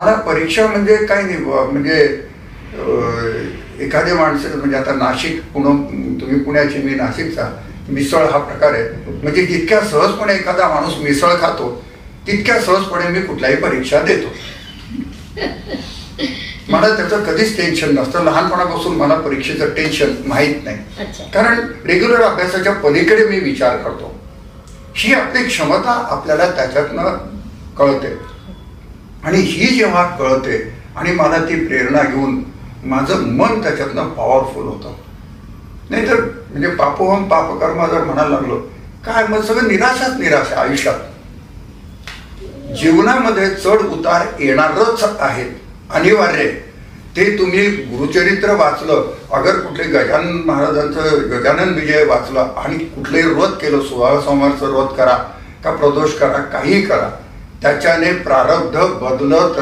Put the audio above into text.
मला परीक्षा म्हणजे काय नाही म्हणजे एखाद्या माणसं म्हणजे आता नाशिक तुम्ही पुण्याची मी नाशिकचा मिसळ हा प्रकार आहे म्हणजे जितक्या सहजपणे एखादा माणूस मिसळ खातो तितक्या सहजपणे मी कुठल्याही परीक्षा देतो. मला त्याचं कधीच टेन्शन नसतं. लहानपणापासून मला परीक्षेचं टेन्शन माहीत नाही, कारण रेग्युलर अभ्यासाच्या पलीकडे मी विचार करतो. ही आपली क्षमता आपल्याला त्याच्यातनं कळते आणि ही जेव्हा कळते आणि मला ती प्रेरणा घेऊन माझं मन त्याच्यातनं पॉवरफुल होतं. नाहीतर म्हणजे पापोहम पापकर्म जर म्हणायला लागलो काय मग सगळं निराशाच निराशा. आयुष्यात जीवनामध्ये चढ उतार येणारच आहेत, अनिवार्य. ते तुम्ही गुरुचरित्र वाचलं, अगर कुठले गजानन महाराजांचं गजानन विजय वाचलं आणि कुठलंही व्रत केलं, 16 सोमवारचं व्रत करा का प्रदोष करा, काहीही करा, त्याच्याने प्रारब्ध बदलत